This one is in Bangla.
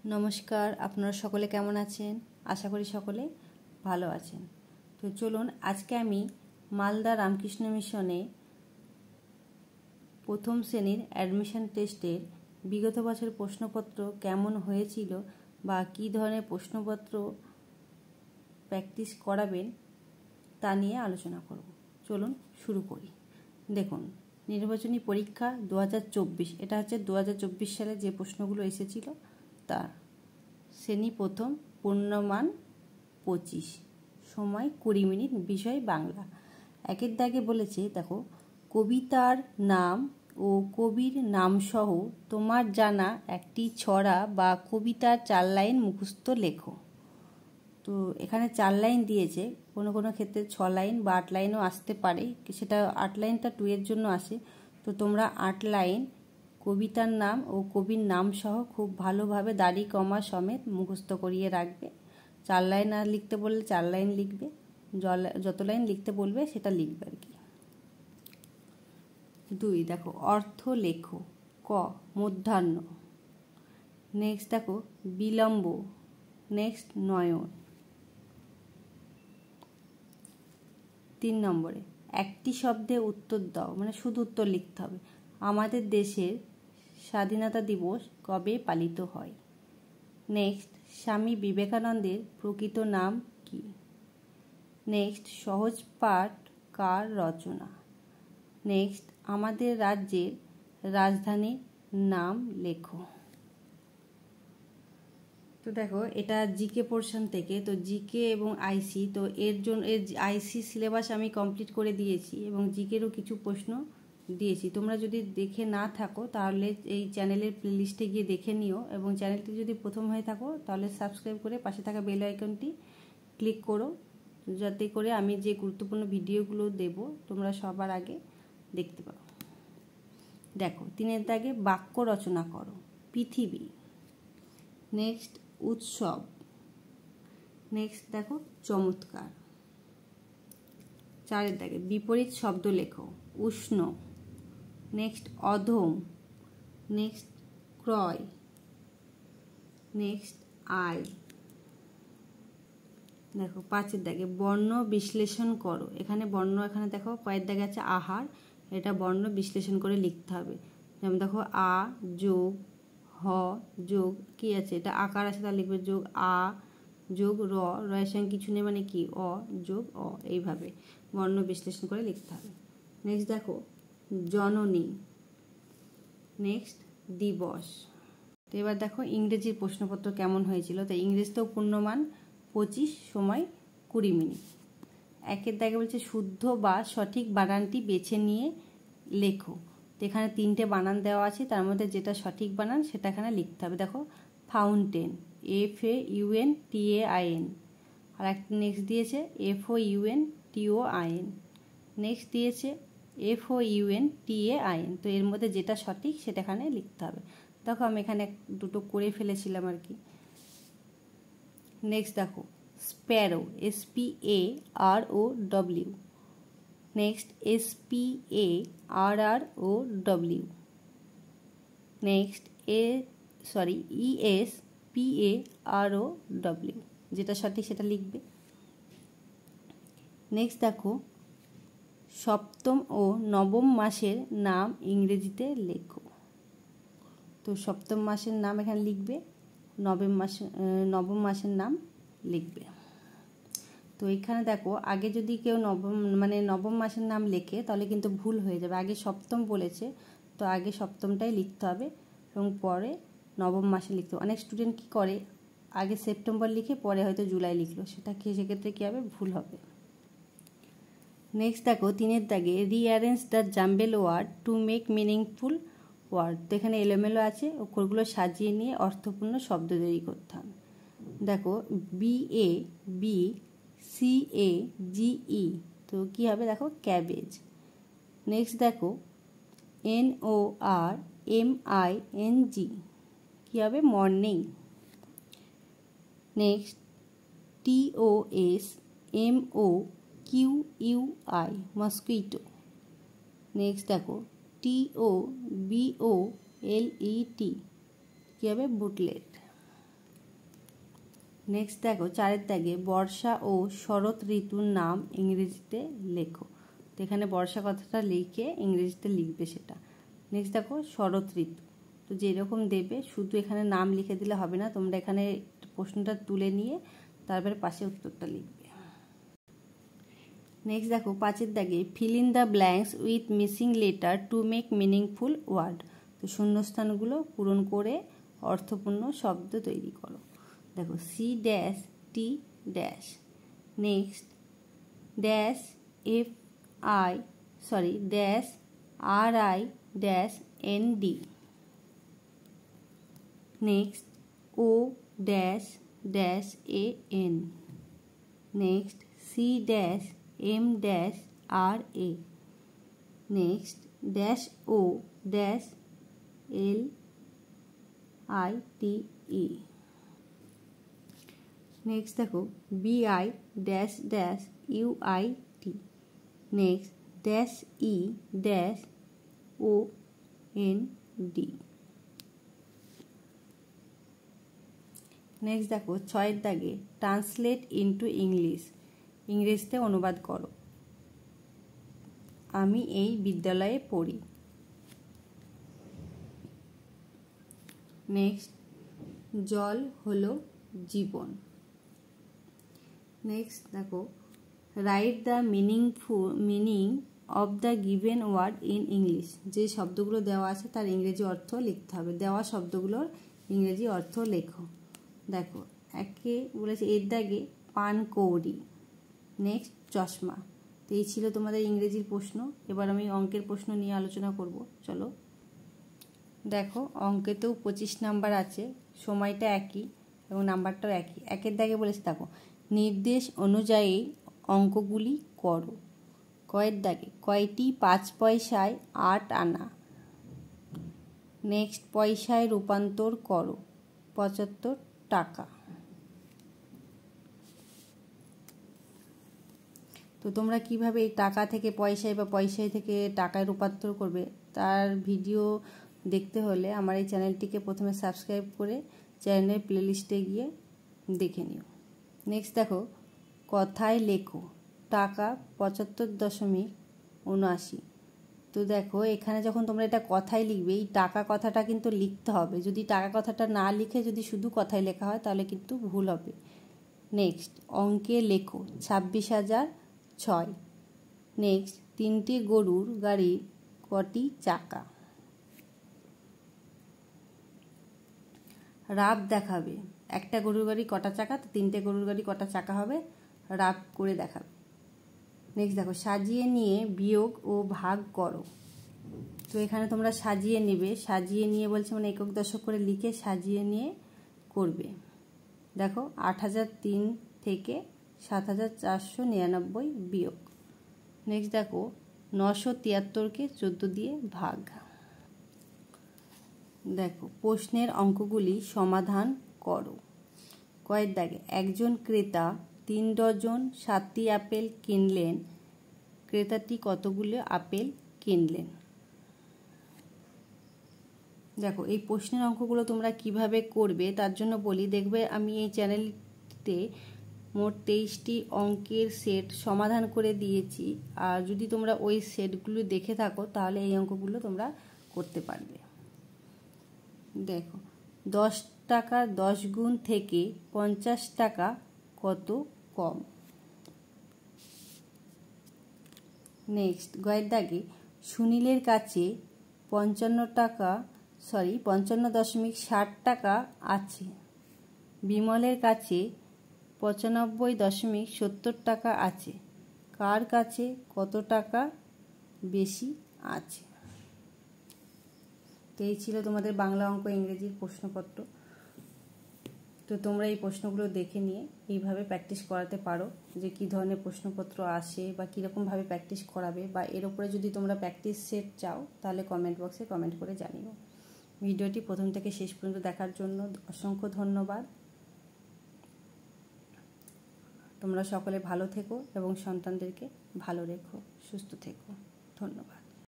নমস্কার, আপনারা সকলে কেমন আছেন? আশা করি সকলে ভালো আছেন। তো চলুন আজকে আমি মালদা রামকৃষ্ণ মিশনে প্রথম শ্রেণীর অ্যাডমিশন টেস্টের বিগত বছরের প্রশ্নপত্র কেমন হয়েছিল বা কী ধরনের প্রশ্নপত্র প্র্যাকটিস করাবেন তা নিয়ে আলোচনা করব। চলুন শুরু করি। দেখুন, নির্বাচনী পরীক্ষা 2024, এটা হচ্ছে 2024 সালে যে প্রশ্নগুলো এসেছিল তার। শ্রেণী প্রথম, পূর্ণমান 25, সময় 20 মিনিট, বিষয় বাংলা। একের দাগে বলেছে, দেখো, কবিতার নাম ও কবির নামসহ তোমার জানা একটি ছড়া বা কবিতার 4 লাইন মুখস্থ লেখো। তো এখানে 4 লাইন দিয়েছে, কোনো কোনো ক্ষেত্রে 6 লাইন বা 8 লাইনও আসতে পারে, সেটা 8 লাইনটা 2 এর জন্য আসে। তো তোমরা 8 লাইন কবিতার নাম ও কবির নাম সহ খুব ভালোভাবে দাড়ি কমা সমেত মুখস্থ করিয়ে রাখবে। 4 লাইন আর লিখতে বললে 4 লাইন লিখবে, যত লাইন লিখতে বলবে সেটা লিখবে আর কি। 2, দেখো, অর্থ লেখো। ক, মধ্যাহ্ন। নেক্সট দেখো, বিলম্ব। নেক্সট, নয়ন। 3 নম্বরে একটি শব্দে উত্তর দাও, মানে শুধু উত্তর লিখতে হবে। আমাদের দেশের স্বাধীনতা দিবস কবে পালিত হয়? নেক্সট, স্বামী বিবেকানন্দের প্রকৃত নাম কি? নেক্সট, সহজ পাঠ কার রচনা? নেক্সট, আমাদের রাজ্যের রাজধানীর নাম লেখো। তো দেখো, এটা জিকে পোর্শন থেকে। তো জিকে এবং আইসি, তো এর জন্য আইসি সিলেবাস আমি কমপ্লিট করে দিয়েছি এবং জিকেরও কিছু প্রশ্ন দিয়েছি। তোমরা যদি দেখে না থাকো তাহলে এই চ্যানেলের প্লেলিস্টে গিয়ে দেখে নিও, এবং চ্যানেলটি যদি প্রথম হয়ে থাকো তাহলে সাবস্ক্রাইব করে পাশে থাকা বেল আইকনটি ক্লিক করো, যাতে করে আমি যে গুরুত্বপূর্ণ ভিডিওগুলো দেব তোমরা সবার আগে দেখতে পাও। দেখো, 3 দাগে বাক্য রচনা করো। পৃথিবী। নেক্সট, উৎসব। নেক্সট দেখো, চমৎকার। 4 দাগে বিপরীত শব্দ লেখো। উষ্ণ। নেক্সট, অধম। নেক্সট, ক্রয়। নেক্সট, আয়। দেখো, 5 দাগে বর্ণ বিশ্লেষণ করো। এখানে বর্ণ, এখানে দেখো কয়েক দাগে আছে আহার, এটা বর্ণ বিশ্লেষণ করে লিখতে হবে। যেমন দেখো, আ যোগ হ যোগ কি আছে, এটা আকার আছে, তা লিখবে যোগ আ যোগ র, রয়ের সঙ্গে কিছু নেই মানে কি, অ যোগ অ, এইভাবে বর্ণ বিশ্লেষণ করে লিখতে হবে। নেক্সট দেখো, জননী। নেক্সট, দিবস। তো এবার দেখো ইংরেজির প্রশ্নপত্র কেমন হয়েছিল। তো ইংরেজিতেও পূর্ণমান 25, সময় 20 মিনিট। একের দাগে বলছে শুদ্ধ বা সঠিক বানানটি বেছে নিয়ে লেখো। তো এখানে 3টে বানান দেওয়া আছে, তার মধ্যে যেটা সঠিক বানান সেটা এখানে লিখতে হবে। দেখো, ফাউন্টেন, FAUNTAIN। আর একটা নেক্সট দিয়েছে FOUNTOIN। নেক্সট দিয়েছে FOUNTAIN। তো এর মধ্যে যেটা সঠিক সেটা এখানে লিখতে হবে। দেখো, আমি এখানে দুটো করে ফেলেছিলাম আর কি। নেক্সট দেখো, Sparrow, SPAROW। Next, SPARROW। Next, ESPAROW, যেটা সঠিক সেটা লিখবে। নেক্সট দেখো, সপ্তম ও নবম মাসের নাম ইংরেজিতে লেখো। তো সপ্তম মাসের নাম এখানে লিখবে, নবম মাসের নাম লিখবে। তো এখানে দেখো, আগে যদি কেউ নবম মাসের নাম লেখে তাহলে কিন্তু ভুল হয়ে যাবে। আগে সপ্তম বলেছে, তো আগে সপ্তমটাই লিখতে হবে এবং পরে নবম মাসে লিখতে হবে। অনেক স্টুডেন্ট কী করে, আগে সেপ্টেম্বর লিখে পরে হয়তো জুলাই লিখলো, সেক্ষেত্রে কী হবে, ভুল হবে। নেক্সট দেখো, 3 দাগে rearrange the jumble word to make meaningful word. তো এখানে এলোমেলো আছে, অক্ষরগুলো সাজিয়ে নিয়ে অর্থপূর্ণ শব্দ তৈরি করতে হবে। দেখো, BABCAGE, তো কী হবে, দেখো, ক্যাবেজ। নেক্সট দেখো, NORMING, কী হবে, morning. Next, TOSMOQUI, mosquito. Next দেখো, TOBOLET, কী হবে, বুটলেট। নেক্সট দেখো 4 দাগে বর্ষা ও শরৎ ঋতুর নাম ইংরেজিতে লেখো। তো এখানে বর্ষা কথাটা লিখে ইংরেজিতে লিখবে সেটা। নেক্সট দেখো শরৎ ঋতু। তো যেরকম দেবে শুধু এখানে নাম লিখে দিলে হবে না, তোমরা এখানে প্রশ্নটা তুলে নিয়ে তারপরে পাশে উত্তরটা লিখবে। নেক্সট দেখো 5 দাগে fill in the blanks with missing letter to make meaningful word. তো শূন্যস্থানগুলো পূরণ করে অর্থপূর্ণ শব্দ তৈরি করো। দেখো C dash T dash, next dash F I dash R I dash N D, next O dash dash A N, next C dash M dash R A, next dash O dash L I T E, next দেখো B I dash dash U I T, next dash E dash O N D. Next দেখো 6 দাগে ট্রান্সলেট ইনটু ইংলিশ, ইংরেজিতে অনুবাদ করো। আমি এই বিদ্যালয়ে পড়ি। নেক্সট জল হলো জীবন। নেক্সট দেখো write the meaning of the given word in English. যে শব্দগুলো দেওয়া আছে তার ইংরেজি অর্থ লিখতে হবে। দেওয়া শব্দগুলোর ইংরেজি অর্থ লেখো। দেখো একে বলেছে 8 দাগে পানকৌড়ি, নেক্সট চশমা। তো এই ছিল তোমাদের ইংরেজির প্রশ্ন। এবার আমি অঙ্কের প্রশ্ন নিয়ে আলোচনা করব, চলো। দেখো অঙ্কেতেও 25 নাম্বার আছে, সময়টা একই এবং নাম্বারটাও একই। 1 দাগে বলেছে দেখো নির্দেশ অনুযায়ী অঙ্কগুলি করো। কয়ের দাগে কয়টি 5 পয়সায় 8 আনা, নেক্সট পয়সায় রূপান্তর করো 75 টাকা। তো তোমরা কিভাবে এই টাকা থেকে পয়সায় বা পয়সায় থেকে টাকায় রূপান্তর করবে তার ভিডিও দেখতে হলে আমার এই চ্যানেলটিকে প্রথমে সাবস্ক্রাইব করে চ্যানেলের প্লেলিস্টে গিয়ে দেখে নিও। নেক্সট দেখো কথায় লেখো টাকা 75.79। তো দেখো এখানে যখন তোমরা এটা কথায় লিখবে এই টাকা কথাটা কিন্তু লিখতে হবে। যদি টাকা কথাটা না লিখে যদি শুধু কথায় লেখা হয় তাহলে কিন্তু ভুল হবে। নেক্সট অঙ্কে লেখো 26,006। নেক্সট 3টি গরুর গাড়ির কটি চাকা। রাফ দেখাবে একটা গরুর গাড়ি কটা চাকা, তো 3টে গরুর গাড়ি কটা চাকা হবে রাফ করে দেখাবে। নেক্সট দেখো সাজিয়ে নিয়ে বিয়োগ ও ভাগ করো। তো এখানে তোমরা সাজিয়ে নেবে, সাজিয়ে নিয়ে বলছে মানে একক দশক করে লিখে সাজিয়ে নিয়ে করবে। দেখো 8,003 থেকে 7,499 বিয়োগ। নেক্সট দেখো 973কে 14 দিয়ে ভাগ। দেখো প্রশ্নের অঙ্কগুলি সমাধান করো। কয়ের দাগে একজন ক্রেতা 3 ডজন 7টি আপেল কিনলেন, ক্রেতাটি কতগুলো আপেল কিনলেন। দেখো এই প্রশ্নের অঙ্কগুলো তোমরা কিভাবে করবে তার জন্য বলি, দেখবে আমি এই চ্যানেলটিতে মোট 23টি অঙ্কের সেট সমাধান করে দিয়েছি। আর যদি তোমরা ওই সেটগুলো দেখে থাকো তাহলে এই অঙ্কগুলো তোমরা করতে পারবে। দেখো 10 টাকার 10 গুণ থেকে 50 টাকা কত কম। নেক্সট গয়ের দাগে সুনীলের কাছে 55.60 টাকা আছে, বিমলের কাছে 95.70 টাকা আছে, কার কাছে কত টাকা বেশি আছে। তো এই ছিল তোমাদের বাংলা অঙ্ক ইংরেজির প্রশ্নপত্র। তো তোমরা এই প্রশ্নগুলো দেখে নিয়ে এইভাবে প্র্যাকটিস করাতে পারো যে কী ধরনের প্রশ্নপত্র আসে বা কীরকমভাবে প্র্যাকটিস করাবে, বা এর উপরে যদি তোমরা প্র্যাকটিস সেট চাও তাহলে কমেন্ট বক্সে কমেন্ট করে জানিও। ভিডিওটি প্রথম থেকে শেষ পর্যন্ত দেখার জন্য অসংখ্য ধন্যবাদ। তোমরা সকলে ভালো থেকো এবং সন্তানদেরকে ভালো রেখো, সুস্থ থেকো। ধন্যবাদ।